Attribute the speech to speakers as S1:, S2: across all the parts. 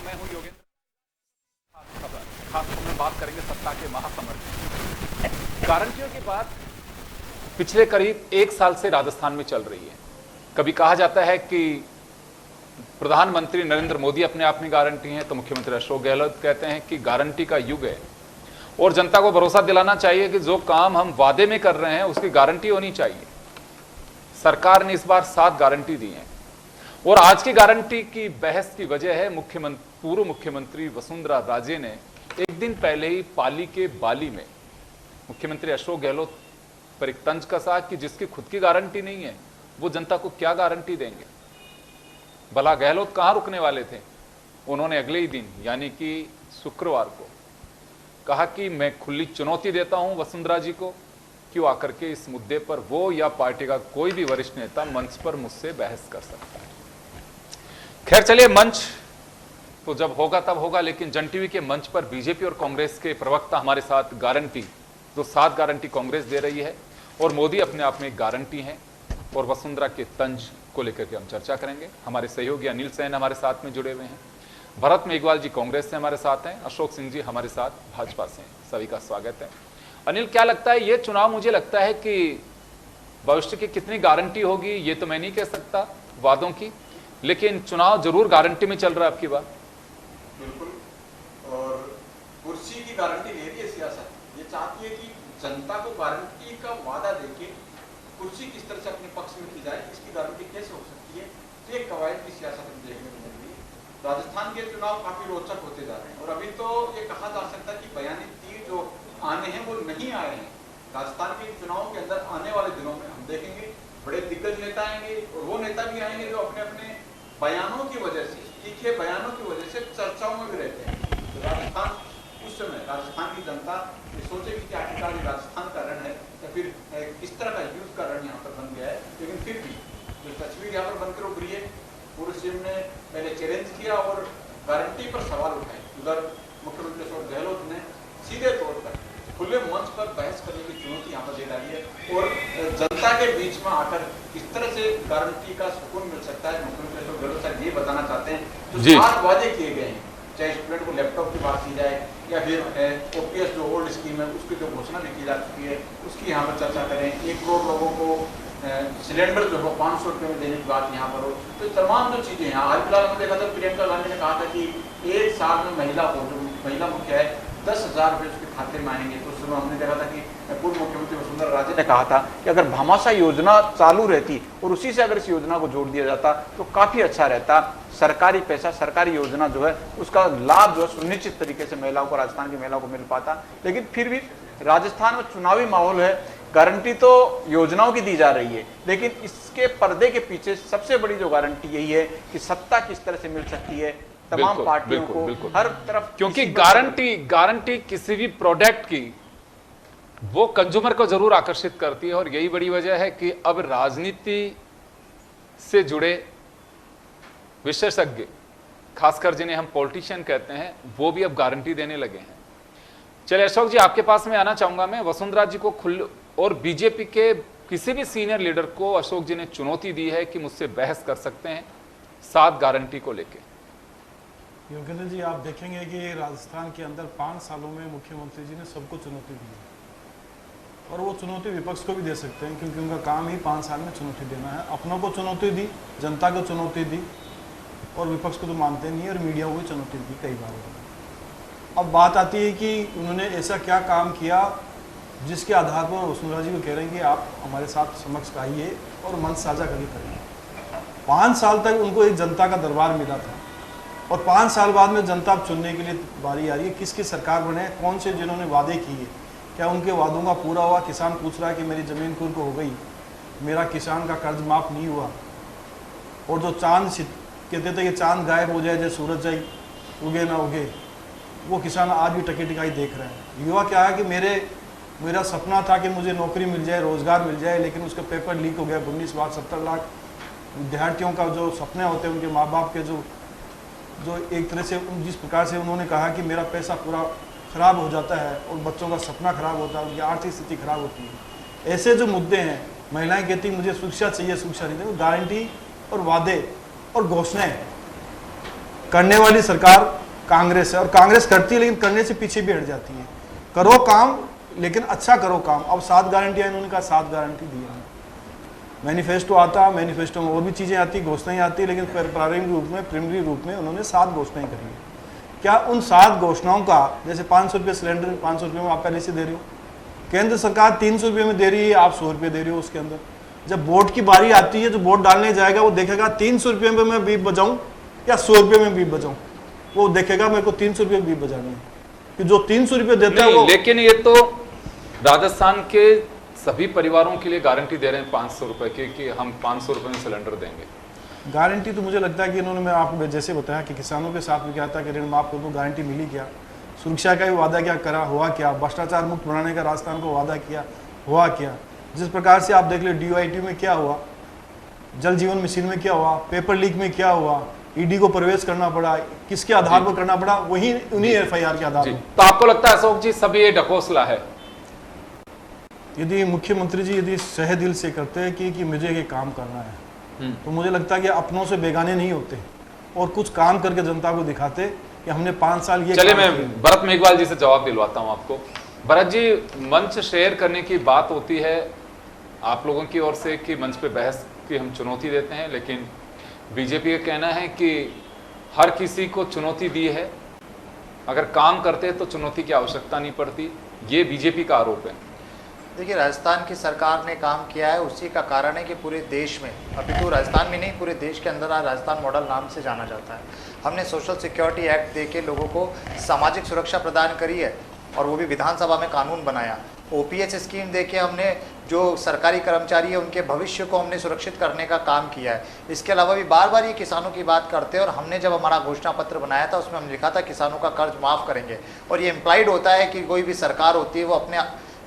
S1: मैं हूं योगेंद्र। खासतौर में बात करेंगे सत्ता के महासमर। गारंटियों की बात पिछले करीब एक साल से राजस्थान में चल रही है। कभी कहा जाता है कि प्रधानमंत्री नरेंद्र मोदी अपने आप में गारंटी हैं, तो मुख्यमंत्री अशोक गहलोत कहते हैं कि गारंटी का युग है और जनता को भरोसा दिलाना चाहिए कि जो काम हम वादे में कर रहे हैं उसकी गारंटी होनी चाहिए। सरकार ने इस बार 7 गारंटी दी हैं और आज की गारंटी की बहस की वजह है पूर्व मुख्यमंत्री वसुंधरा राजे ने एक दिन पहले ही पाली के बाली में मुख्यमंत्री अशोक गहलोत पर एक तंज कसा कि जिसकी खुद की गारंटी नहीं है वो जनता को क्या गारंटी देंगे। भला गहलोत कहां रुकने वाले थे? उन्होंने अगले ही दिन यानी कि शुक्रवार को कहा कि मैं खुली चुनौती देता हूं वसुंधरा जी को कि वो आकर के इस मुद्दे पर वो या पार्टी का कोई भी वरिष्ठ नेता मंच पर मुझसे बहस कर सकता है। खैर चलिए, मंच तो जब होगा तब होगा, लेकिन जन टीवी के मंच पर बीजेपी और कांग्रेस के प्रवक्ता हमारे साथ गारंटी, जो 7 गारंटी कांग्रेस दे रही है और मोदी अपने आप में एक गारंटी है और वसुंधरा के तंज को लेकर के हम चर्चा करेंगे। हमारे सहयोगी अनिल सैन हमारे साथ में जुड़े हुए हैं, भरत मेघवाल जी कांग्रेस से हमारे साथ हैं, अशोक सिंह जी हमारे साथ भाजपा से हैं। सभी का स्वागत है। अनिल, क्या लगता है ये चुनाव, मुझे लगता है कि भविष्य की कितनी गारंटी होगी ये तो मैं नहीं कह सकता वादों की, लेकिन चुनाव जरूर गारंटी में चल रहा है आपकी बात।
S2: बिल्कुल, और कुर्सी की गारंटी ले रही है सियासत। ये चाहती है कि जनता को गारंटी का वादा देके कुर्सी किस तरह से अपने पक्ष में की जाए, इसकी गारंटी कैसे हो सकती है, तो एक कवायद की सियासत में देखने को मिल रही है। राजस्थान के चुनाव काफी रोचक होते जा रहे हैं और अभी तो ये कहा जा सकता है कि बयानी तीर जो आने हैं वो नहीं आए हैं। राजस्थान के चुनावों के अंदर आने वाले दिनों में हम देखेंगे बड़े दिग्गज नेता आएंगे और वो नेता भी आएंगे जो अपने अपने बयानों की वजह से, तीखे बयानों की वजह से चर्चाओं में भी रहते हैं। तो राजस्थान उस समय राजस्थान की जनता ये सोचेगी कि आखिरकार ये राजस्थान का रण है या फिर किस तरह का युद्ध का रण यहाँ पर बन गया है। लेकिन फिर भी जो तस्वीर यहाँ पर बनकर उभरी है, पूर्व सीएम ने पहले चैलेंज किया और गारंटी पर सवाल उठाए। उधर मुख्यमंत्री अशोक गहलोत ने सीधे तौर पर खुले मंच पर बहस करने की चुनौती यहाँ पर दे डाली है और जनता के बीच में आकर किस तरह से गारंटी का सुकून मिल सकता है। मुख्यमंत्री अशोक गहलोत साहब ये बताना चाहते हैं जो 7 वादे किए गए हैं, चाहे स्टूडेंट को लैपटॉप की बात की जाए या फिर ओपीएस जो ओल्ड स्कीम है उसकी जो घोषणा भी की जा चुकी है उसकी यहाँ पर चर्चा करें। 1 करोड़ लोगों को सिलेंडर जो हो 500 रुपये में देने की बात यहाँ पर हो, तो तमाम जो चीजें हैं। हाल फिलहाल में देखा था प्रियंका गांधी ने कहा था कि 1 साल में महिला को, जो महिला मुखिया है, 10,000 रुपये उसके खाते में आएंगे। तो उस समय हमने देखा था कि पूर्व मुख्यमंत्री वसुंधरा राजे ने कहा था कि अगर भामाशाह योजना चालू रहती और उसी से अगर इस योजना को जोड़ दिया जाता तो काफी अच्छा रहता। सरकारी पैसा, सरकारी योजना जो है उसका लाभ जो है सुनिश्चित तरीके से महिलाओं को, राजस्थान की महिलाओं को मिल पाता। लेकिन फिर भी राजस्थान में चुनावी माहौल है, गारंटी तो योजनाओं की दी जा रही है, लेकिन इसके पर्दे के पीछे सबसे बड़ी जो गारंटी यही है कि सत्ता किस तरह से मिल सकती है तमाम पार्टियों को हर तरफ।
S1: क्योंकि गारंटी किसी भी प्रोडक्ट की वो कंज्यूमर को जरूर आकर्षित करती है और यही बड़ी वजह है कि अब राजनीति से जुड़े विशेषज्ञ, खासकर जिन्हें हम पॉलिटिशियन कहते हैं, वो भी अब गारंटी देने लगे हैं। चलिए अशोक जी, आपके पास में आना चाहूंगा मैं। वसुंधरा जी को और बीजेपी के किसी भी सीनियर लीडर को अशोक जी ने चुनौती दी है कि मुझसे बहस कर सकते हैं 7 गारंटी को लेकर।
S3: योगेंद्र जी, आप देखेंगे कि राजस्थान के अंदर 5 सालों में मुख्यमंत्री जी ने सबको चुनौती दी है और वो चुनौती विपक्ष को भी दे सकते हैं क्योंकि उनका काम ही 5 साल में चुनौती देना है। अपनों को चुनौती दी, जनता को चुनौती दी और विपक्ष को तो मानते नहीं है और मीडिया को भी चुनौती दी कई बार। अब बात आती है कि उन्होंने ऐसा क्या काम किया जिसके आधार पर वसुंधरा जी को कह रहे हैं कि आप हमारे साथ समक्ष आइए और मंच साझा करिए। 5 साल तक उनको एक जनता का दरबार मिला था और 5 साल बाद में जनता चुनने के लिए बारी आ रही है किसकी सरकार बने, कौन से जिन्होंने वादे किए, क्या उनके वादों का पूरा हुआ। किसान पूछ रहा है कि मेरी ज़मीन कुर्क हो गई, मेरा किसान का कर्ज माफ़ नहीं हुआ। और जो चांद कहते थे कि चांद गायब हो जाए जैसे सूरज जाए उगे ना उगे, वो किसान आज भी टकी टिकाई देख रहे हैं। युवा क्या है कि मेरा सपना था कि मुझे नौकरी मिल जाए, रोज़गार मिल जाए, लेकिन उसका पेपर लीक हो गया। 19 लाख 70 लाख विद्यार्थियों का जो सपने होते हैं, उनके माँ बाप के जो एक तरह से जिस प्रकार से उन्होंने कहा कि मेरा पैसा पूरा ख़राब हो जाता है और बच्चों का सपना ख़राब होता है, उनकी आर्थिक स्थिति ख़राब होती है। ऐसे जो मुद्दे हैं, महिलाएं कहती मुझे शिक्षा चाहिए, शिक्षा नहीं, गारंटी और वादे और घोषणाएं करने वाली सरकार कांग्रेस है, और कांग्रेस करती है लेकिन करने से पीछे भी हट जाती है। करो काम लेकिन अच्छा करो काम। अब 7 गारंटियां इन्होंने कहा, 7 गारंटी दी है। मैनिफेस्टो आता, मैनिफेस्टो में और भी चीज़ें आती, घोषणाएं आती, लेकिन प्रारंभिक रूप में, प्रिलिमिनरी रूप में उन्होंने 7 घोषणाएं करी है। क्या उन 7 घोषणाओं का, जैसे 500 रुपये सिलेंडर, 500 रुपये में आप पहले से दे रहे हो, केंद्र सरकार 300 रुपये में दे रही है, आप 100 रुपये दे रहे हो उसके अंदर। जब वोट की बारी आती है, जो वोट डालने जाएगा वो देखेगा 300 रुपये में मैं बीप बजाऊं या 100 रुपये में बीप बजाऊं, वो देखेगा मेरे को 300 रुपये बीप बजानी है, कि जो 300 रुपये देता है वो।
S1: लेकिन ये तो राजस्थान के सभी परिवारों के लिए गारंटी दे रहे हैं 500 रुपए की, कि हम 500 रुपए में सिलेंडर देंगे।
S3: गारंटी तो मुझे लगता है कि इन्होंने, मैं आपको जैसे बताया कि किसानों के साथ में क्या था कि ऋण माफ कर दो, गारंटी मिली क्या? सुरक्षा का भी वादा क्या करा, हुआ क्या? भ्रष्टाचार मुक्त बनाने का राजस्थान को वादा किया, हुआ क्या? जिस प्रकार से आप देख ले DOIT में क्या हुआ, जल जीवन मिशन में क्या हुआ, पेपर लीक में क्या हुआ, ईडी को प्रवेश करना पड़ा, किसके आधार पर करना पड़ा? वही उन्हीं FIR के आधार पर।
S1: तो आपको लगता है अशोक जी सब ये ढकोसला है?
S3: यदि मुख्यमंत्री जी यदि सहे दिल से करते हैं कि मुझे ये काम करना है, तो मुझे लगता है कि अपनों से बेगाने नहीं होते और कुछ काम करके जनता को दिखाते कि हमने 5 साल ये।
S1: चलिए मैं भरत मेघवाल जी से जवाब दिलवाता हूं आपको। भरत जी, मंच शेयर करने की बात होती है आप लोगों की ओर से कि मंच पे बहस की हम चुनौती देते हैं, लेकिन बीजेपी का कहना है कि हर किसी को चुनौती दी है, अगर काम करते तो चुनौती की आवश्यकता नहीं पड़ती। ये बीजेपी का आरोप है।
S4: देखिए, राजस्थान की सरकार ने काम किया है, उसी का कारण है कि पूरे देश में, अभी तो राजस्थान में नहीं पूरे देश के अंदर आज राजस्थान मॉडल नाम से जाना जाता है। हमने सोशल सिक्योरिटी एक्ट दे के लोगों को सामाजिक सुरक्षा प्रदान करी है, और वो भी विधानसभा में कानून बनाया। OPS स्कीम दे के हमने जो सरकारी कर्मचारी है उनके भविष्य को हमने सुरक्षित करने का काम किया है। इसके अलावा भी बार बार ये किसानों की बात करते हैं, और हमने जब हमारा घोषणा पत्र बनाया था उसमें हमने लिखा था किसानों का कर्ज माफ़ करेंगे, और ये इम्प्लाइड होता है कि कोई भी सरकार होती है वो अपने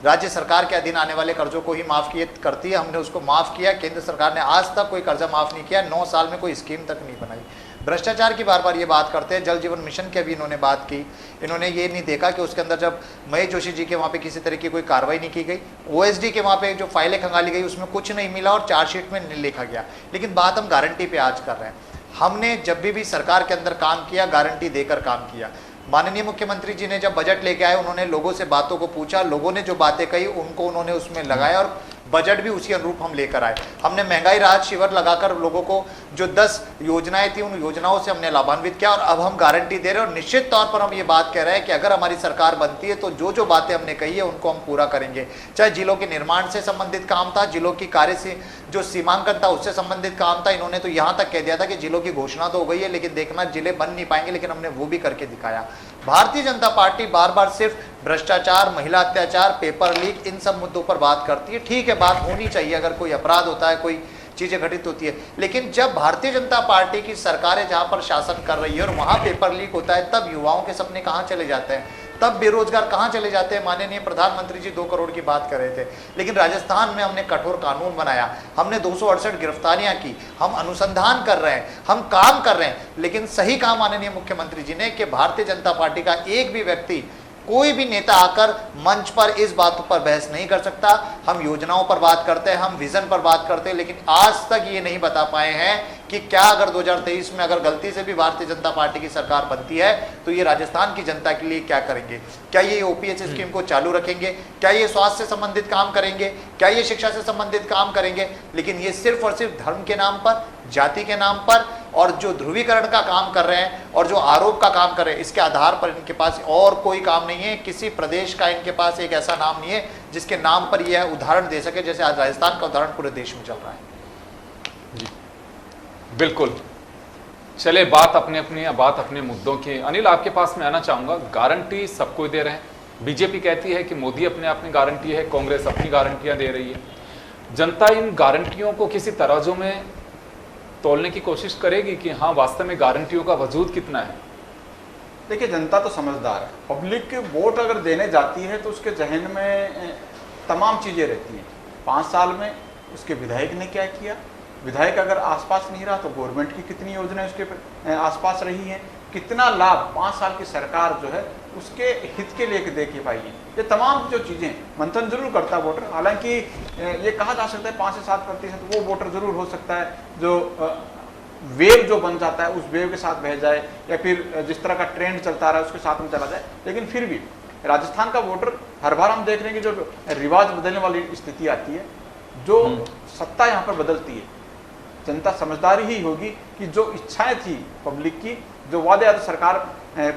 S4: राज्य सरकार के अधीन आने वाले कर्जों को ही माफ़ करती है। हमने उसको माफ़ किया। केंद्र सरकार ने आज तक कोई कर्जा माफ़ नहीं किया, 9 साल में कोई स्कीम तक नहीं बनाई। भ्रष्टाचार की बार बार ये बात करते हैं। जल जीवन मिशन की अभी इन्होंने बात की, इन्होंने ये नहीं देखा कि उसके अंदर जब महेश जोशी जी के वहाँ पे किसी तरह की कोई कार्रवाई नहीं की गई, OSD के वहाँ पे जो फाइलें खंगाली गई उसमें कुछ नहीं मिला और चार्जशीट में नहीं लिखा गया। लेकिन बात हम गारंटी पे आज कर रहे हैं। हमने जब भी सरकार के अंदर काम किया, गारंटी देकर काम किया। माननीय मुख्यमंत्री जी ने जब बजट लेके आए, उन्होंने लोगों से बातों को पूछा, लोगों ने जो बातें कही उनको उन्होंने उसमें लगाया, और बजट भी उसी अनुरूप हम लेकर आए। हमने महंगाई राहत शिविर लगाकर लोगों को जो 10 योजनाएं थी उन योजनाओं से हमने लाभान्वित किया, और अब हम गारंटी दे रहे हैं। और निश्चित तौर पर हम ये बात कह रहे हैं कि अगर हमारी सरकार बनती है तो जो जो बातें हमने कही है उनको हम पूरा करेंगे। चाहे जिलों के निर्माण से संबंधित काम था, जिलों की कार्य से जो सीमांकन था उससे संबंधित काम था। इन्होंने तो यहाँ तक कह दिया था कि जिलों की घोषणा तो हो गई है लेकिन देखना जिले बन नहीं पाएंगे, लेकिन हमने वो भी करके दिखाया। भारतीय जनता पार्टी बार बार सिर्फ भ्रष्टाचार, महिला अत्याचार, पेपर लीक, इन सब मुद्दों पर बात करती है। ठीक है, बात होनी चाहिए अगर कोई अपराध होता है, कोई चीजें घटित होती है, लेकिन जब भारतीय जनता पार्टी की सरकारें जहां पर शासन कर रही है और वहां पेपर लीक होता है, तब युवाओं के सपने कहां चले जाते हैं, तब बेरोजगार कहां चले जाते हैं। माननीय प्रधानमंत्री जी 2 करोड़ की बात कर रहे थे, लेकिन राजस्थान में हमने कठोर कानून बनाया, हमने 268 गिरफ्तारियां की, हम अनुसंधान कर रहे हैं, हम काम कर रहे हैं। लेकिन सही कहा माननीय मुख्यमंत्री जी ने कि भारतीय जनता पार्टी का एक भी व्यक्ति, कोई भी नेता आकर मंच पर इस बात पर बहस नहीं कर सकता। हम योजनाओं पर बात करते हैं, हम विजन पर बात करते हैं, लेकिन आज तक ये नहीं बता पाए हैं कि क्या अगर 2023 में अगर गलती से भी भारतीय जनता पार्टी की सरकार बनती है तो ये राजस्थान की जनता के लिए क्या करेंगे। क्या ये OPS स्कीम को चालू रखेंगे, क्या ये स्वास्थ्य से संबंधित काम करेंगे, क्या ये शिक्षा से संबंधित काम करेंगे। लेकिन ये सिर्फ और सिर्फ धर्म के नाम पर, जाति के नाम पर, और जो ध्रुवीकरण का काम कर रहे हैं और जो आरोप का काम कर रहे हैं, इसके आधार पर इनके पास और कोई काम नहीं है। किसी प्रदेश का इनके पास एक ऐसा नाम नहीं है जिसके नाम पर यह उदाहरण दे सके, जैसे आज राजस्थान का उदाहरण पूरे देश में चल रहा है।
S1: जी बिल्कुल। चले बात अपने मुद्दों की। अनिल, आपके पास मैं आना चाहूंगा। गारंटी सबको दे रहे हैं। बीजेपी कहती है कि मोदी अपनी गारंटी है, कांग्रेस अपनी गारंटियां दे रही है। जनता इन गारंटियों को किसी तराजू में तोलने की कोशिश करेगी कि हाँ वास्तव में गारंटियों का वजूद कितना है।
S2: देखिए, जनता तो समझदार है। पब्लिक वोट अगर देने जाती है तो उसके जहन में तमाम चीज़ें रहती हैं। 5 साल में उसके विधायक ने क्या किया, विधायक अगर आसपास नहीं रहा तो गवर्नमेंट की कितनी योजनाएं उसके आसपास रही हैं, कितना लाभ 5 साल की सरकार जो है उसके हित के लिए दे के पाई है। ये तमाम जो चीज़ें मंथन जरूर करता है वोटर। हालांकि ये कहा जा सकता है 5 से 7% वो वोटर जरूर हो सकता है जो वेव जो बन जाता है उस वेव के साथ बह जाए, या फिर जिस तरह का ट्रेंड चलता रहा है उसके साथ में चला जाए। लेकिन फिर भी राजस्थान का वोटर हर बार हम देख रहे हैं कि जो रिवाज बदलने वाली स्थिति आती है, जो सत्ता यहाँ पर बदलती है, जनता समझदारी ही होगी कि जो इच्छाएं थी पब्लिक की, जो वादे या तो सरकार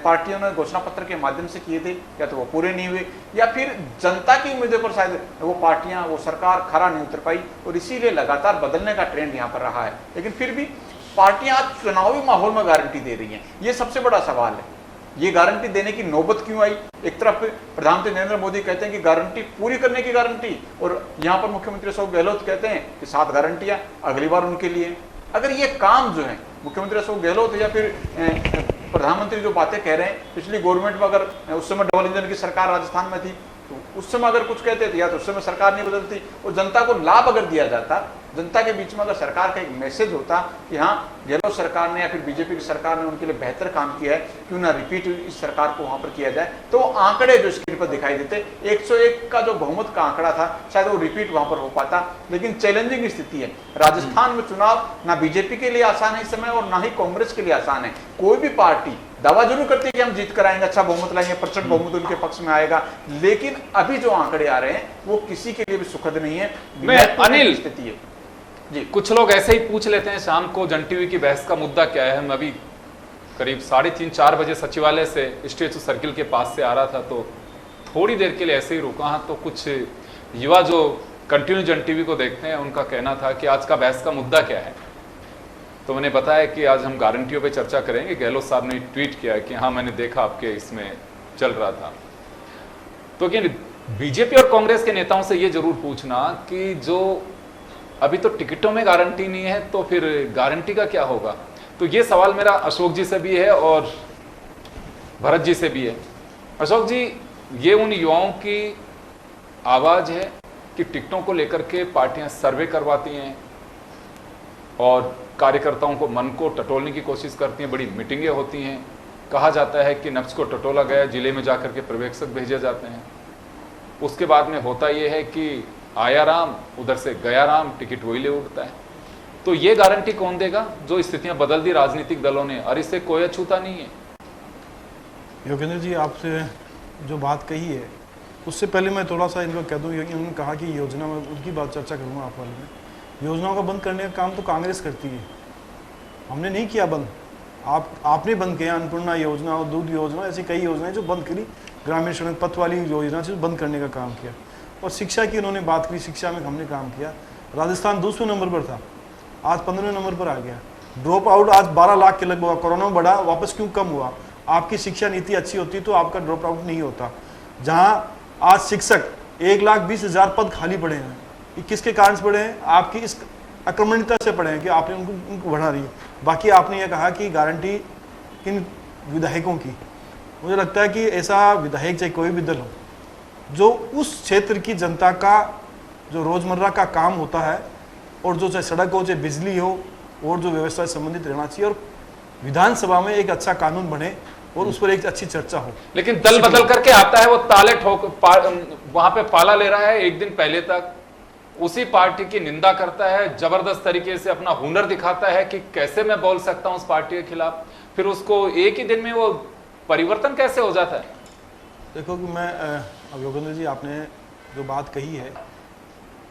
S2: पार्टियों ने घोषणा पत्र के माध्यम से किए थे, या तो वो पूरे नहीं हुए, या फिर जनता की उम्मीदों पर शायद वो पार्टियां, वो सरकार खरा नहीं उतर पाई, और इसीलिए लगातार बदलने का ट्रेंड यहाँ पर रहा है। लेकिन फिर भी पार्टियां आज चुनावी माहौल में गारंटी दे रही हैं, ये सबसे बड़ा सवाल है। ये गारंटी देने की नौबत क्यों आई? एक तरफ प्रधानमंत्री नरेंद्र मोदी कहते हैं कि गारंटी पूरी करने की गारंटी, और यहाँ पर मुख्यमंत्री अशोक गहलोत कहते हैं कि 7 गारंटियां अगली बार उनके लिए। अगर ये काम जो है मुख्यमंत्री अशोक गहलोत या फिर प्रधानमंत्री जो बातें कह रहे हैं, पिछली गवर्नमेंट में अगर उस समय डबल इंजन की सरकार राजस्थान में थी तो उस समय अगर कुछ कहते थे, या तो उस समय सरकार नहीं बदलती, और जनता को लाभ अगर दिया जाता, जनता के बीच में अगर सरकार का एक मैसेज होता कि हाँ गहलोत सरकार ने या फिर बीजेपी की सरकार ने उनके लिए बेहतर काम किया है, क्यों ना रिपीट इस सरकार को वहां पर किया जाए, तो आंकड़े जो स्क्रीन पर दिखाई देते 101 का जो बहुमत का आंकड़ा था शायद वो रिपीट वहां पर हो पाता। लेकिन चैलेंजिंग स्थिति है राजस्थान में, चुनाव ना बीजेपी के लिए आसान है इस समय और ना ही कांग्रेस के लिए आसान है। कोई भी पार्टी दावा जरूर करती है कि हम जीत कर आएंगे, अच्छा बहुमत लाएंगे, प्रचंड बहुमत उनके पक्ष में आएगा, लेकिन अभी जो आंकड़े आ रहे हैं वो किसी के लिए भी सुखद नहीं है।
S1: अनिल
S2: स्थिति है जी।
S1: कुछ लोग ऐसे ही पूछ लेते हैं शाम को जन टीवी की बहस का मुद्दा क्या है। हम अभी करीब 3:30-4 बजे सचिवालय से स्टेचू सर्किल के पास से आ रहा था, तो थोड़ी देर के लिए ऐसे ही रुका। हाँ, तो कुछ युवा जो कंटिन्यू जन टीवी को देखते हैं उनका कहना था कि आज का बहस का मुद्दा क्या है। तो मैंने बताया कि आज हम गारंटियों पे चर्चा करेंगे। गहलोत साहब ने ट्वीट किया कि हाँ मैंने देखा आपके इसमें चल रहा था। तो क्या बीजेपी और कांग्रेस के नेताओं से ये जरूर पूछना कि जो अभी तो टिकटों में गारंटी नहीं है तो फिर गारंटी का क्या होगा। तो ये सवाल मेरा अशोक जी से भी है और भरत जी से भी है। अशोक जी, ये उन युवाओं की आवाज है कि टिकटों को लेकर के पार्टियां सर्वे करवाती हैं और कार्यकर्ताओं को मन को टटोलने की कोशिश करती हैं, बड़ी मीटिंगें होती हैं, कहा जाता है कि नक्श को टटोला गया, जिले में जाकर के पर्यवेक्षक भेजे जाते हैं। उसके बाद में होता यह है कि आया राम उधर से गया राम, टिकट वही ले उठता है। तो ये गारंटी कौन देगा? जो स्थितियां बदल दी राजनीतिक दलों ने, और इससे कोई अछूता नहीं है।
S3: योगेंद्र जी, आपसे जो बात कही है उससे पहले मैं थोड़ा सा इनको कह दूँ, उन्होंने कहा कि योजना में उनकी बात चर्चा करूँगा आप वाले में। योजनाओं का बंद करने का काम तो कांग्रेस करती है, हमने नहीं किया बंद। आपने बंद किया अन्नपूर्णा योजना और दूध योजना, ऐसी कई योजनाएं जो बंद करी, ग्रामीण सड़क पथ वाली योजना से बंद करने का काम किया। और शिक्षा की उन्होंने बात की, शिक्षा में हमने काम किया। राजस्थान 200 नंबर पर था, आज 15वें नंबर पर आ गया। ड्रॉप आउट आज 12 लाख के लगभग हुआ, कोरोना में बढ़ा, वापस क्यों कम हुआ? आपकी शिक्षा नीति अच्छी होती तो आपका ड्रॉप आउट नहीं होता। जहाँ आज शिक्षक 1,20,000 पद खाली पड़े हैं, ये किसके कारण से पड़े हैं? आपकी इस आक्रमणिकता से पड़े हैं कि आपने उनको बढ़ा रही है। बाकी आपने ये कहा कि गारंटी किन विधायकों की, मुझे लगता है कि ऐसा विधायक चाहे कोई भी दल हो जो उस क्षेत्र की जनता का जो रोजमर्रा का काम होता है, और जो चाहे सड़क हो चाहे बिजली हो और जो व्यवस्था से संबंधित रहना चाहिए, और विधानसभा में एक अच्छा कानून बने और उस पर एक अच्छी चर्चा हो।
S1: लेकिन दल बदल करके आता है, वो ताले ठोक वहां पे पाला ले रहा है। एक दिन पहले तक उसी पार्टी की निंदा करता है, जबरदस्त तरीके से अपना हुनर दिखाता है कि कैसे मैं बोल सकता हूं उस पार्टी के खिलाफ, फिर उसको एक ही दिन में वो परिवर्तन कैसे हो जाता है।
S3: देखो कि मैं अब योगेंद्र जी, आपने जो बात कही है,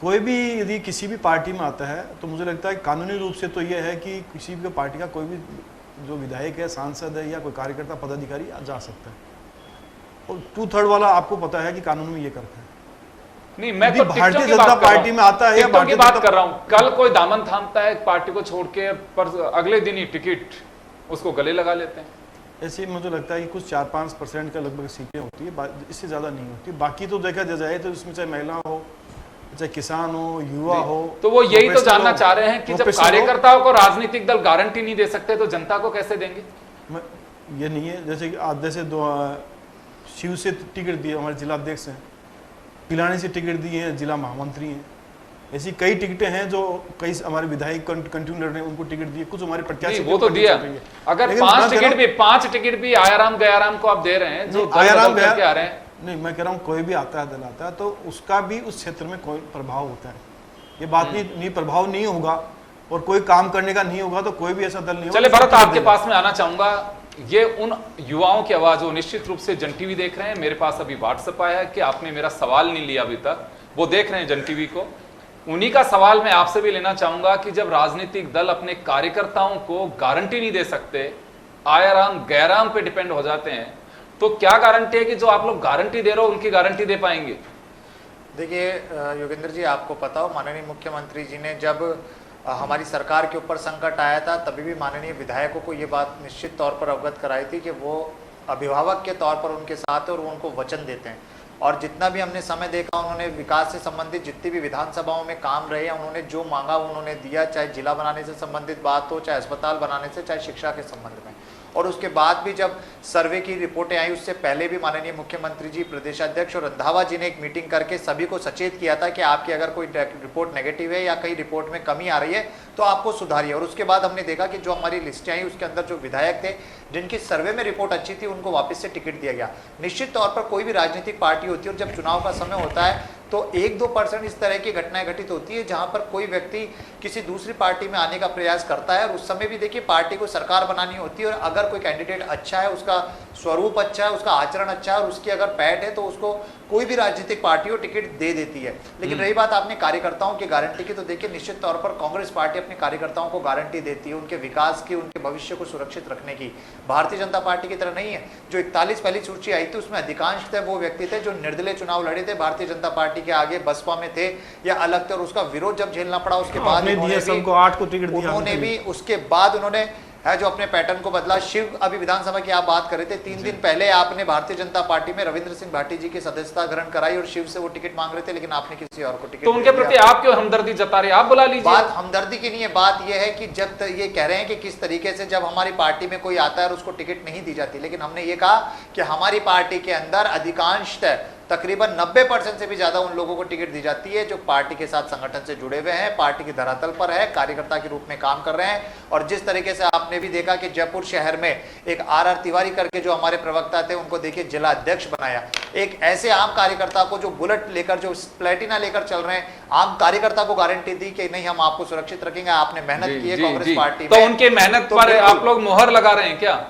S3: कोई भी यदि किसी भी पार्टी में आता है तो मुझे लगता है कानूनी रूप से तो यह है कि किसी भी पार्टी का कोई भी जो विधायक है, सांसद है या कोई कार्यकर्ता पदाधिकारी जा सकता है। और 2/3 वाला आपको पता है कि कानून में ये करता है।
S1: नहीं, मैं तो
S3: भारतीय जनता पार्टी में आता है या
S1: भारतीय बात कर रहा हूं। कल कोई दामन थामता है पार्टी को छोड़ के, पर अगले दिन ही टिकट उसको गले लगा लेते हैं।
S3: ऐसे मुझे लगता है कि कुछ 4-5% का लगभग सीटें होती है, इससे ज़्यादा नहीं होती। बाकी तो देखा जाए तो इसमें चाहे महिला हो, चाहे किसान हो, युवा हो,
S1: तो वो यही तो जानना चाह रहे हैं कि जब कार्यकर्ताओं को राजनीतिक दल गारंटी नहीं दे सकते तो जनता को कैसे देंगे।
S3: ये नहीं है, जैसे कि आज जैसे शिव से टिकट दिए हमारे जिला अध्यक्ष हैं, पिलानी से टिकट दिए हैं जिला महामंत्री हैं, ऐसी कई टिकटें हैं जो कई हमारे विधायक कंटिन्यू लड़ रहे हैं, उनको टिकट दिए। कुछ हमारे प्रत्याशी
S1: वो तो दिया। अगर 5 टिकट भी आयाराम गयाराम को आप दे रहे हैं, जो
S3: आयाराम
S1: गया आ रहे हैं,
S3: नहीं, मैं कह रहा हूँ कोई भी आता है, दल आता है तो उसका भी उस क्षेत्र में कोई प्रभाव होता है। ये बात नहीं प्रभाव नहीं होगा और कोई काम करने का नहीं होगा तो कोई भी ऐसा दल नहीं होगा।
S1: चले भरत, आपके पास में आना चाहूंगा। ये उन युवाओं की आवाज हो, निश्चित रूप से जन टीवी देख रहे हैं। मेरे पास अभी व्हाट्सएप आया है कि आपने मेरा सवाल नहीं लिया अभी तक, वो देख रहे हैं जन टीवी को। उन्हीं का सवाल मैं आपसे भी लेना चाहूंगा कि जब राजनीतिक दल अपने कार्यकर्ताओं को गारंटी नहीं दे सकते, आयाराम गैराम पे डिपेंड हो जाते हैं, तो क्या गारंटी है कि जो आप लोग गारंटी दे रहे हो उनकी गारंटी दे पाएंगे?
S4: देखिए योगेंद्र जी, आपको पता हो माननीय मुख्यमंत्री जी ने जब हमारी सरकार के ऊपर संकट आया था, तभी भी माननीय विधायकों को ये बात निश्चित तौर पर अवगत कराई थी कि वो अभिभावक के तौर पर उनके साथ है और वो उनको वचन देते हैं। और जितना भी हमने समय देखा, उन्होंने विकास से संबंधित जितनी भी विधानसभाओं में काम रहे हैं, उन्होंने जो मांगा उन्होंने दिया, चाहे जिला बनाने से संबंधित बात हो, चाहे अस्पताल बनाने से, चाहे शिक्षा के संबंध में। और उसके बाद भी जब सर्वे की रिपोर्टें आई, उससे पहले भी माननीय मुख्यमंत्री जी, प्रदेशाध्यक्ष और रंधावा जी ने एक मीटिंग करके सभी को सचेत किया था कि आपकी अगर कोई रिपोर्ट नेगेटिव है या कहीं रिपोर्ट में कमी आ रही है तो आपको सुधारिए। और उसके बाद हमने देखा कि जो हमारी लिस्टें आई उसके अंदर जो विधायक थे जिनकी सर्वे में रिपोर्ट अच्छी थी, उनको वापस से टिकट दिया गया। निश्चित तौर पर कोई भी राजनीतिक पार्टी होती है और जब चुनाव का समय होता है तो 1-2% इस तरह की घटनाएं घटित होती है जहां पर कोई व्यक्ति किसी दूसरी पार्टी में आने का प्रयास करता है। और उस समय भी देखिए पार्टी को सरकार बनानी होती है और अगर कोई कैंडिडेट अच्छा है, उसका स्वरूप अच्छा है, उसका आचरण अच्छा है और उसकी अगर पैठ है, तो उसको कोई भी राजनीतिक पार्टी हो टिकट दे देती है। लेकिन रही बात आपने कार्यकर्ताओं की गारंटी की, तो देखिए निश्चित तौर पर कांग्रेस पार्टी अपने कार्यकर्ताओं को गारंटी देती है उनके विकास की, उनके भविष्य को सुरक्षित रखने की। भारतीय जनता पार्टी की तरह नहीं है। जो 41 पहली सूची आई थी उसमें अधिकांश थे वो व्यक्ति थे जो निर्दलीय चुनाव लड़े थे, भारतीय जनता पार्टी के आगे बसपा में थे या अलग थे, और उसका विरोध जब झेलना पड़ा उसके बाद उन्होंने भी उसके बाद उन्होंने है जो अपने पैटर्न को बदला। शिव, अभी विधानसभा की आप बात कर रहे थे, 3 दिन पहले आपने भारतीय जनता पार्टी में रविंद्र सिंह भाटी जी की सदस्यता ग्रहण कराई और शिव से वो टिकट मांग रहे थे, लेकिन आपने किसी और को टिकट।
S1: तो उनके प्रति आप क्यों हमदर्दी जता रहे हैं? आप बुला लीजिए।
S4: बात हमदर्दी की नहीं है, बात यह है कि जब ये कह रहे हैं कि किस तरीके से जब हमारी पार्टी में कोई आता है और उसको टिकट नहीं दी जाती, लेकिन हमने ये कहा कि हमारी पार्टी के अंदर अधिकांशतः तकरीबन 90% से भी ज्यादा उन लोगों को टिकट दी जाती है जो पार्टी के साथ संगठन से जुड़े हुए हैं, पार्टी की धरातल पर है, कार्यकर्ता के रूप में काम कर रहे हैं। और जिस तरीके से आपने भी देखा कि जयपुर शहर में एक आर तिवारी करके जो हमारे प्रवक्ता थे, उनको देखिए जिला अध्यक्ष बनाया। एक ऐसे आम कार्यकर्ता को जो बुलेट लेकर, जो प्लेटिना लेकर चल रहे हैं, आम कार्यकर्ता को गारंटी दी कि नहीं हम आपको सुरक्षित रखेंगे, आपने मेहनत की है कांग्रेस पार्टी में।
S1: तो उनके मेहनत पर आप लोग मोहर लगा रहे हैं क्या?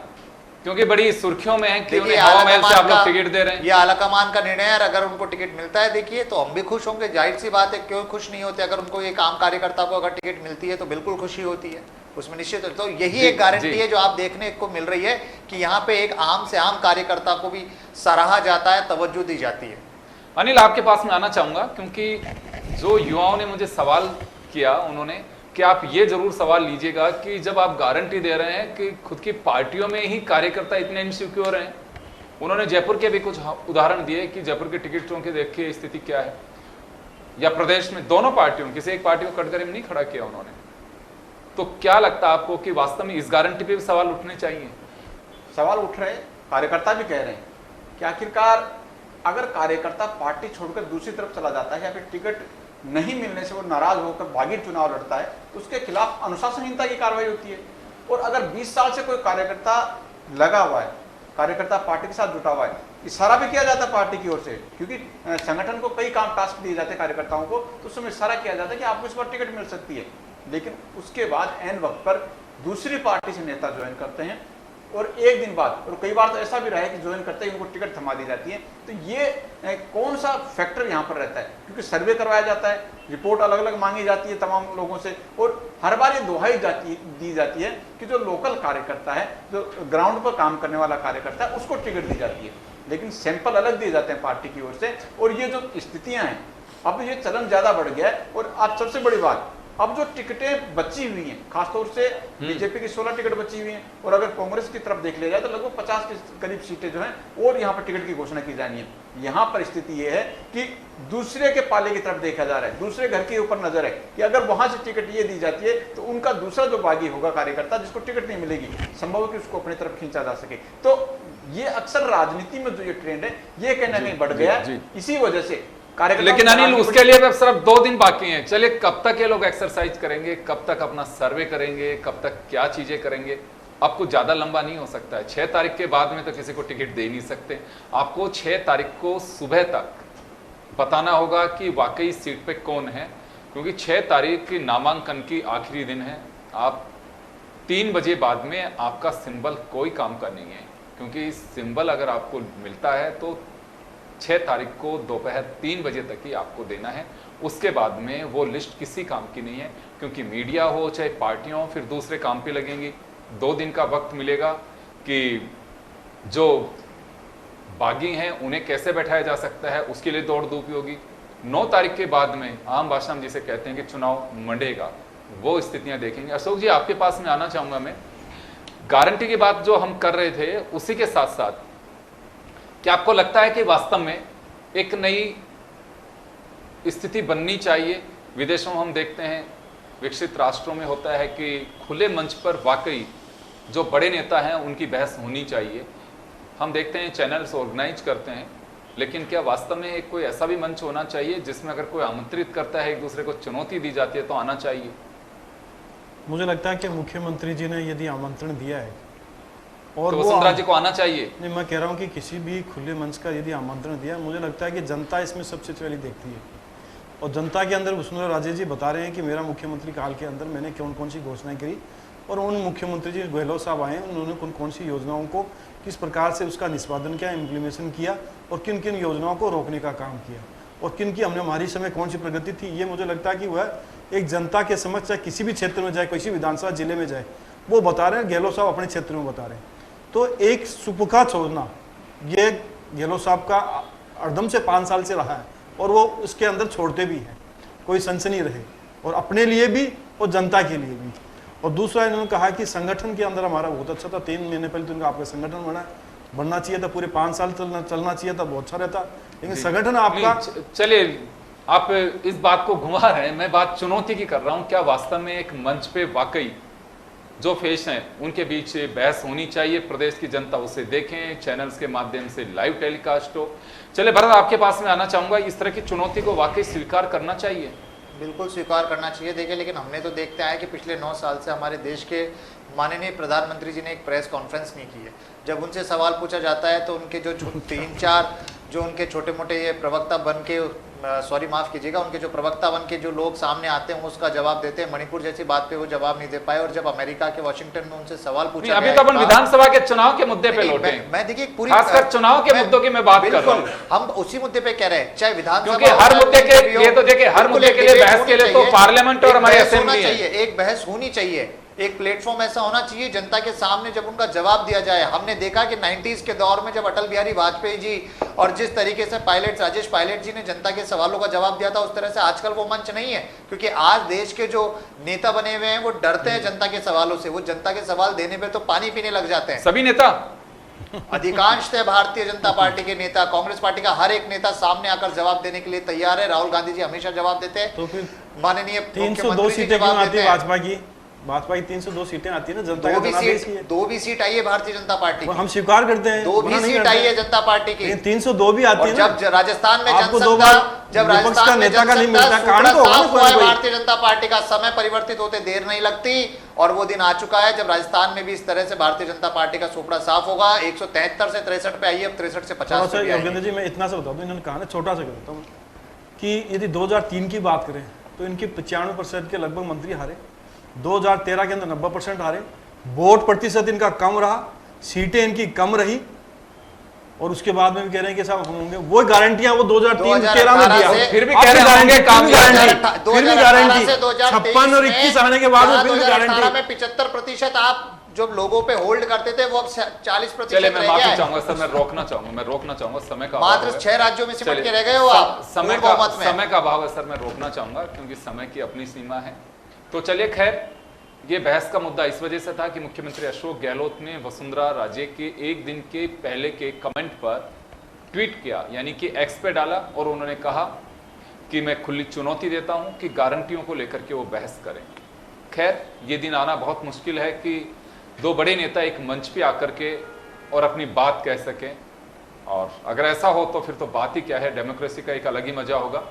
S1: क्योंकि बड़ी सुर्खियों में है कि उन्हें हवा महल से आप लोग टिकट दे रहे हैं।
S4: ये आलाकमान का निर्णय है, अगर उनको टिकट मिलता है देखिए तो हम भी खुश होंगे, जाहिर सी बात है, क्यों खुश नहीं होते। अगर उनको एक आम कार्यकर्ता को अगर टिकट मिलती है तो बिल्कुल खुशी होती है उसमें, निश्चित। तो यही एक गारंटी है जो आप देखने को मिल रही है कि यहाँ पे एक आम से आम कार्यकर्ता को भी सराहा जाता है, तवज्जो दी जाती है।
S1: अनिल, आपके पास में आना चाहूंगा क्योंकि जो युवाओं ने मुझे सवाल किया, उन्होंने कि आप ये जरूर सवाल लीजिएगा कि जब आप गारंटी दे रहे हैं कि खुद की पार्टियों में ही कार्यकर्ता इतने इनसिक्योर हैं। उन्होंने जयपुर के भी कुछ उदाहरण दिए कि जयपुर के टिकटों के देखिए स्थिति क्या है, या प्रदेश में दोनों पार्टियों, किसी एक पार्टी को कटघरे में नहीं खड़ा किया उन्होंने। तो क्या लगता है आपको कि वास्तव में इस गारंटी पे भी सवाल उठने चाहिए?
S2: सवाल उठ रहे हैं, कार्यकर्ता भी कह रहे हैं कि आखिरकार अगर कार्यकर्ता पार्टी छोड़कर दूसरी तरफ चला जाता है या फिर टिकट नहीं मिलने से वो नाराज होकर बागी चुनाव लड़ता है तो उसके खिलाफ अनुशासनहीनता की कार्रवाई होती है। और अगर 20 साल से कोई कार्यकर्ता लगा हुआ है, कार्यकर्ता पार्टी के साथ जुटा हुआ है, इशारा भी किया जाता है पार्टी की ओर से, क्योंकि संगठन को कई काम टास्क दिए जाते हैं कार्यकर्ताओं को, तो उसमें इशारा किया जाता है कि आपको इस बार टिकट मिल सकती है। लेकिन उसके बाद एन वक्त पर दूसरी पार्टी से नेता ज्वाइन करते हैं और एक दिन बाद, और कई बार तो ऐसा भी रहा है कि ज्वाइन करते ही उनको टिकट थमा दी जाती है। तो ये कौन सा फैक्टर यहाँ पर रहता है? क्योंकि सर्वे करवाया जाता है, रिपोर्ट अलग अलग मांगी जाती है तमाम लोगों से, और हर बार ये दुहाई दी जाती है कि जो लोकल कार्यकर्ता है, जो ग्राउंड पर काम करने वाला कार्यकर्ता है, उसको टिकट दी जाती है। लेकिन सैंपल अलग दिए जाते हैं पार्टी की ओर से। और ये जो स्थितियां हैं, अब ये चलन ज्यादा बढ़ गया है। और आज सबसे बड़ी बात, अब जो टिकटें बची हुई हैं, खासतौर से बीजेपी की 16 टिकट बची हुई हैं, और अगर कांग्रेस की तरफ देख लिया जाए तो लगभग 50 के करीब सीटें जो हैं और यहाँ पर टिकट की घोषणा की जानी है। यहाँ पर स्थिति ये है कि दूसरे के पाले की तरफ देखा जा रहा है, दूसरे घर के ऊपर नजर है कि अगर वहां से टिकट ये दी जाती है तो उनका दूसरा जो बागी होगा कार्यकर्ता, जिसको टिकट नहीं मिलेगी, संभव है कि उसको अपनी तरफ खींचा जा सके। तो ये अक्सर राजनीति में जो ये ट्रेंड है, ये कहीं ना कहीं बढ़ गया इसी वजह से।
S1: लेकिन अनिल, उसके लिए अब सिर्फ 2 दिन बाकी हैं। चलिए, कब तक ये लोग एक्सरसाइज करेंगे, कब तक अपना सर्वे करेंगे, कब तक क्या चीजें करेंगे? आपको ज्यादा लंबा नहीं हो सकता है। 6 तारीख के बाद में तो किसी को टिकट दे नहीं सकते। आपको 6 तारीख को सुबह तक बताना होगा कि वाकई सीट पे कौन है। क्योंकि 6 तारीख की नामांकन की आखिरी दिन है। आप 3 बजे बाद में आपका सिंबल कोई काम का नहीं है, क्योंकि सिंबल अगर आपको मिलता है तो 6 तारीख को दोपहर 3 बजे तक ही आपको देना है। उसके बाद में वो लिस्ट किसी काम की नहीं है, क्योंकि मीडिया हो चाहे पार्टियां हो फिर दूसरे काम पे लगेंगी। 2 दिन का वक्त मिलेगा कि जो बागी हैं उन्हें कैसे बैठाया जा सकता है, उसके लिए दौड़ धूप होगी। 9 तारीख के बाद में आम भाषा में जिसे कहते हैं कि चुनाव मंडेगा, वो स्थितियां देखेंगे। अशोक जी, आपके पास में आना चाहूंगा मैं। गारंटी की बात जो हम कर रहे थे उसी के साथ साथ क्या आपको लगता है कि वास्तव में एक नई स्थिति बननी चाहिए? विदेशों में हम देखते हैं, विकसित राष्ट्रों में होता है कि खुले मंच पर वाकई जो बड़े नेता हैं उनकी बहस होनी चाहिए। हम देखते हैं चैनल्स ऑर्गेनाइज करते हैं, लेकिन क्या वास्तव में एक कोई ऐसा भी मंच होना चाहिए जिसमें अगर कोई आमंत्रित करता है, एक दूसरे को चुनौती दी जाती है, तो आना चाहिए?
S3: मुझे लगता है कि मुख्यमंत्री जी ने यदि आमंत्रण दिया है और
S1: तो
S3: वो
S1: वसुंधरा जी को आना चाहिए।
S3: नहीं, मैं कह रहा हूँ कि किसी भी खुले मंच का यदि आमंत्रण दिया, मुझे लगता है कि जनता इसमें सबसे पहले देखती है। और जनता के अंदर वसुंधरा राजे जी बता रहे हैं कि मेरा मुख्यमंत्री काल के अंदर मैंने कौन कौन सी घोषणाएं करी, और उन मुख्यमंत्री जी गहलोत साहब आए हैं, उन्होंने कौन कौन सी योजनाओं को किस प्रकार से उसका निष्पादन किया, इम्प्लीमेशन किया, और किन किन योजनाओं को रोकने का काम किया, और किन की हमने हमारी समय कौन सी प्रगति थी। ये मुझे लगता है कि वह एक जनता के समक्ष, चाहे किसी भी क्षेत्र में जाए, किसी विधानसभा जिले में जाए, वो बता रहे हैं, गहलोत साहब अपने क्षेत्र में बता रहे हैं। तो एक सुपुखा छोड़ना, ये गहलोत साहब का अर्धम से 5 साल से रहा है, और वो उसके अंदर छोड़ते भी हैं, कोई सनसनी रहे, और अपने लिए भी और जनता के लिए भी। और दूसरा इन्होंने कहा कि संगठन के अंदर हमारा बहुत अच्छा था। 3 महीने पहले तो इनका आपका संगठन बनना चाहिए था, पूरे 5 साल चलना चाहिए था, बहुत अच्छा रहता, लेकिन संगठन आपका।
S1: चलिए, आप इस बात को घुमा रहे हैं, मैं बात चुनौती की कर रहा हूं। क्या वास्तव में एक मंच पे वाकई जो फेस हैं उनके बीच बहस होनी चाहिए, प्रदेश की जनता उसे देखें, चैनल्स के माध्यम से लाइव टेलीकास्ट हो? चले भरत, आपके पास में आना चाहूंगा। इस तरह की चुनौती को वाकई स्वीकार करना चाहिए?
S4: बिल्कुल स्वीकार करना चाहिए। देखिए, लेकिन हमने तो देखते आए कि पिछले 9 साल से हमारे देश के माननीय प्रधानमंत्री जी ने एक प्रेस कॉन्फ्रेंस नहीं की है। जब उनसे सवाल पूछा जाता है तो उनके जो 3-4 जो उनके छोटे मोटे ये प्रवक्ता बन के, सॉरी माफ़ कीजिएगा, उनके जो प्रवक्ता बन के जो लोग सामने आते हैं उसका जवाब देते हैं। मणिपुर जैसी बात पे वो जवाब नहीं दे पाए, और जब अमेरिका के वॉशिंगटन में उनसे सवाल पूछा
S1: अभी तो अपन विधानसभा के चुनाव के मुद्दे पे लौटे।
S4: मैं देखिए पूरी
S1: खासकर चुनाव के मुद्दों की मैं बात कर रहा हूं।
S4: हम उसी मुद्दे पे कह रहे हैं, चाहे विधानसभा,
S1: क्योंकि हर मुद्दे के ये तो देखिए, हर मुद्दे के लिए बहस के लिए तो पार्लियामेंट और हमारी असेंबली है।
S4: एक बहस होनी चाहिए, एक प्लेटफॉर्म ऐसा होना चाहिए जनता के सामने जब उनका जवाब दिया जाए। हमने देखा कि 90s के दौर में जब अटल बिहारी वाजपेयी जी और जिस तरीके से राजेश पायलट जी ने जनता के सवालों का जवाब दिया था, उस तरह से आजकल वो मंच नहीं है। क्योंकि आज देश के जो नेता बने हुए हैं वो डरते हैं जनता के सवालों से। वो जनता के सवाल देने पे तो पानी पीने लग जाते हैं।
S1: सभी नेता,
S4: अधिकांशतः भारतीय जनता पार्टी के नेता, कांग्रेस पार्टी का हर एक नेता सामने आकर जवाब देने के लिए तैयार है। राहुल गांधी जी हमेशा जवाब देते हैं।
S3: तो फिर
S4: माननीय
S3: 302 सीटें क्यों आती है भाजपा की 302 सीटें आती है ना, जनता का जनादेश ही है।
S4: 2 भी सीट आई है भारतीय जनता पार्टी की,
S3: हम स्वीकार करते हैं।
S4: 2 भी सीट आई है जनता पार्टी की,
S3: 302 भी आती है।
S4: जब राजस्थान में
S3: आपको
S4: जनसंख्या,
S3: 2 बार
S4: जब
S3: विपक्ष का
S4: राजस्थान में
S3: नेता का नहीं मिलता,
S4: जनसंख्या
S3: कारण तो होगा ना कोई।
S4: भारतीय जनता पार्टी का समय परिवर्तित होते देर नहीं लगती, और वो दिन आ चुका है जब राजस्थान में भी इस तरह से भारतीय जनता पार्टी का सोपड़ा साफ होगा। 173 से 63 पे आई है, अब 63 से 50 पे
S3: योगेंद्र जी, मैं इतना सा बता दूं, इन्होंने कहा ना, छोटा सा कहता हूँ कि यदि 2003 की बात करें तो इनकी 95% के लगभग मंत्री हारे, 2013 के अंदर 90% हारे, वोट प्रतिशत इनका कम रहा, सीटें इनकी कम रही, और उसके बाद में भी कह रहे हैं कि साहब हम होंगे। वो गारंटियां वो 2013 में दिया,
S1: फिर भी कह रहे होंगे काम
S3: गारंटी 56 और 21 आने के बाद फिर भी गारंटी
S4: में 75% आप जो लोगों पे होल्ड करते थे वो अब 40%
S1: चले, मैं
S4: रह
S1: माफी
S4: गया है।
S1: चाहूंगा सर, मैं रोकना चाहूंगा, समय का
S4: मात्र
S1: अभाव है।
S4: 6 राज्यों में सिमट
S1: चलिए,
S4: के रह गए हो आप,
S1: समय
S4: बहुमत में।
S1: का अभाव है सर, मैं रोकना चाहूंगा क्योंकि समय की अपनी सीमा है। तो चलिए, खैर, ये बहस का मुद्दा इस वजह से था कि मुख्यमंत्री अशोक गहलोत ने वसुंधरा राजे के एक दिन के पहले के कमेंट पर ट्वीट किया, यानी कि एक्स पे डाला, और उन्होंने कहा कि मैं खुली चुनौती देता हूं कि गारंटियों को लेकर के वो बहस करें। खैर, ये दिन आना बहुत मुश्किल है कि 2 बड़े नेता एक मंच पे आकर के और अपनी बात कह सकें, और अगर ऐसा हो तो फिर तो बात ही क्या है, डेमोक्रेसी का एक अलग ही मजा होगा।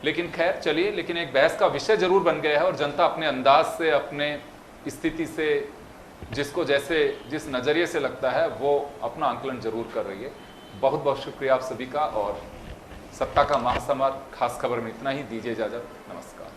S1: लेकिन खैर चलिए, लेकिन एक बहस का विषय जरूर बन गया है, और जनता अपने अंदाज से, अपने स्थिति से, जिसको जैसे जिस नज़रिए से लगता है वो अपना आंकलन जरूर कर रही है। बहुत बहुत शुक्रिया आप सभी का, और सत्ता का महासमर खास खबर में इतना ही। दीजिए इजाजत, नमस्कार।